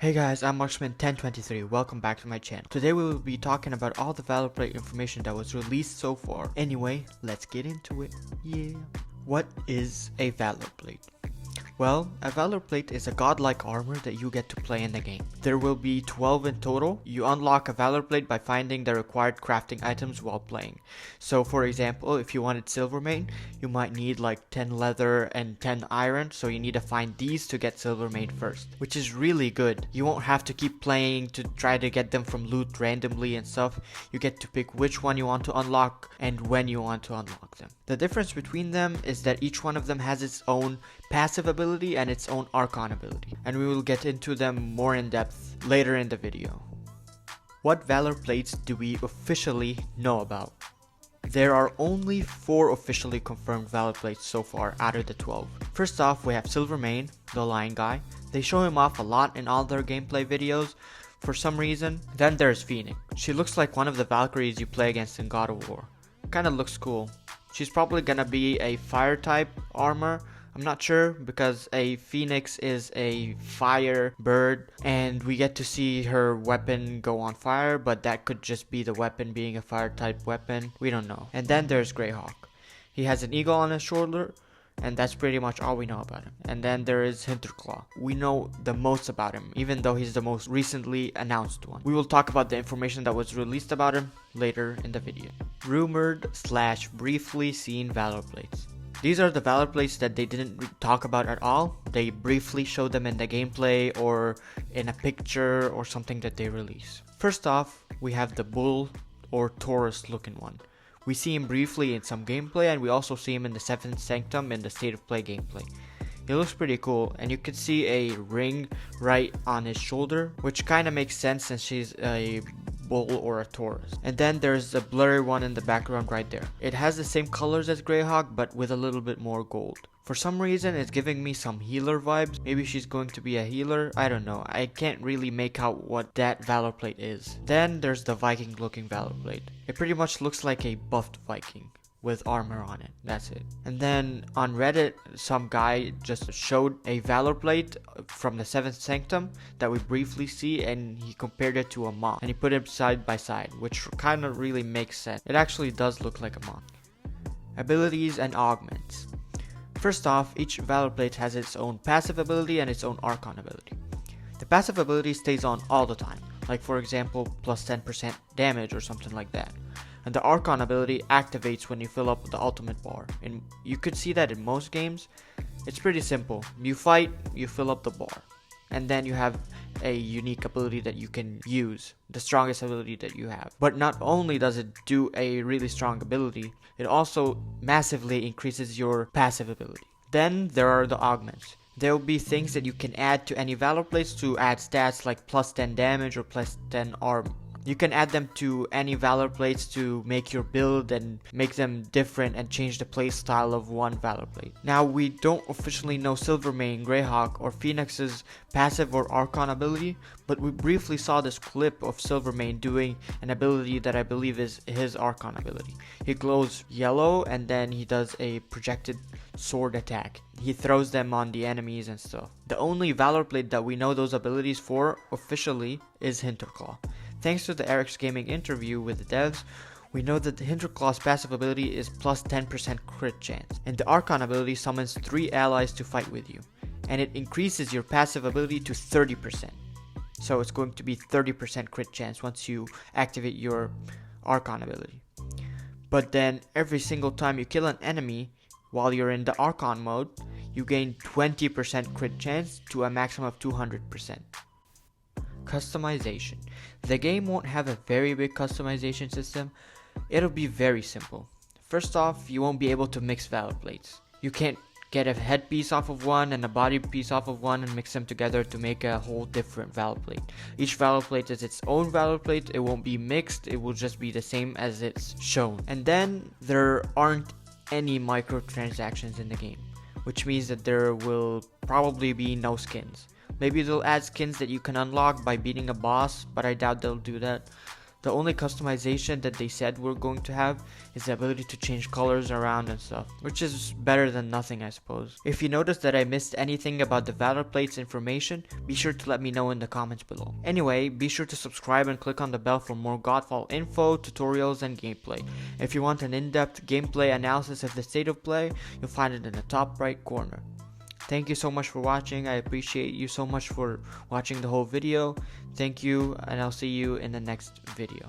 Hey guys, I'm Marksman1023. Welcome back to my channel. Today we will be talking about all the Valorplate information that was released so far. Anyway, let's get into it. Yeah. What is a Valorplate? Well, a Valorplate is a godlike armor that you get to play in the game. There will be 12 in total. You unlock a Valorplate by finding the required crafting items while playing. So for example, if you wanted Silvermane, you might need like 10 leather and 10 iron, so you need to find these to get Silvermane first, which is really good. You won't have to keep playing to try to get them from loot randomly and stuff. You get to pick which one you want to unlock and when you want to unlock them. The difference between them is that each one of them has its own passive ability and its own Archon ability, and we will get into them more in depth later in the video. What Valorplates do we officially know about? There are only 4 officially confirmed Valorplates so far out of the 12. First off, we have Silvermane, the lion guy. They show him off a lot in all their gameplay videos for some reason. Then there's Phoenix. She looks like one of the Valkyries you play against in God of War. Kinda looks cool. She's probably gonna be a fire type armor. I'm not sure because a phoenix is a fire bird and we get to see her weapon go on fire, but that could just be the weapon being a fire type weapon. We don't know. And then there's Greyhawk. He has an eagle on his shoulder and that's pretty much all we know about him. And then there is HINTERCLAW. We know the most about him, even though he's the most recently announced one. We will talk about the information that was released about him later in the video. Rumored/briefly seen Valorplates. These are the Valorplates that they didn't talk about at all. They briefly showed them in the gameplay or in a picture or something that they release. First off, we have the bull or Taurus looking one. We see him briefly in some gameplay and we also see him in the 7th Sanctum in the State of Play gameplay. He looks pretty cool and you can see a ring right on his shoulder, which kind of makes sense since she's a bull or a Taurus. And then there's a blurry one in the background right there. It has the same colors as Greyhawk but with a little bit more gold. For some reason it's giving me some healer vibes. Maybe she's going to be a healer. I don't know. I can't really make out what that Valorplate is. Then there's the Viking looking Valorplate. It pretty much looks like a buffed Viking with armor on it. That's it. And then on Reddit, some guy just showed a Valorplate from the 7th Sanctum that we briefly see, and he compared it to a monk and he put it side by side, which kind of really makes sense. It actually does look like a monk. Abilities and augments. First off, each Valorplate has its own passive ability and its own Archon ability. The passive ability stays on all the time, like for example plus 10% damage or something like that. And the Archon ability activates when you fill up the ultimate bar. And you could see that in most games. It's pretty simple. You fight, you fill up the bar. And then you have a unique ability that you can use. The strongest ability that you have. But not only does it do a really strong ability, it also massively increases your passive ability. Then there are the augments. There will be things that you can add to any Valorplates to add stats like plus 10 damage or plus 10 armor. You can add them to any Valorplates to make your build and make them different and change the playstyle of one Valorplate. Now we don't officially know Silvermane, Greyhawk or Phoenix's passive or Archon ability, but we briefly saw this clip of Silvermane doing an ability that I believe is his Archon ability. He glows yellow and then he does a projected sword attack. He throws them on the enemies and stuff. The only Valorplate that we know those abilities for officially is HINTERCLAW. Thanks to the Eric's Gaming interview with the devs, we know that the HINTERCLAW's passive ability is plus 10% crit chance, and the Archon ability summons 3 allies to fight with you, and it increases your passive ability to 30%. So it's going to be 30% crit chance once you activate your Archon ability. But then every single time you kill an enemy while you're in the Archon mode, you gain 20% crit chance to a maximum of 200%. Customization. The game won't have a very big customization system. It'll be very simple. First off, you won't be able to mix Valorplates. You can't get a headpiece off of one and a body piece off of one and mix them together to make a whole different Valorplate. Each Valorplate is its own Valorplate. It won't be mixed. It will just be the same as it's shown. And then there aren't any microtransactions in the game, which means that there will probably be no skins. Maybe they'll add skins that you can unlock by beating a boss, but I doubt they'll do that. The only customization that they said we're going to have is the ability to change colors around and stuff, which is better than nothing, I suppose. If you notice that I missed anything about the Valorplates information, be sure to let me know in the comments below. Anyway, be sure to subscribe and click on the bell for more Godfall info, tutorials, and gameplay. If you want an in-depth gameplay analysis of the state of play, you'll find it in the top right corner. Thank you so much for watching. I appreciate you so much for watching the whole video. Thank you, and I'll see you in the next video.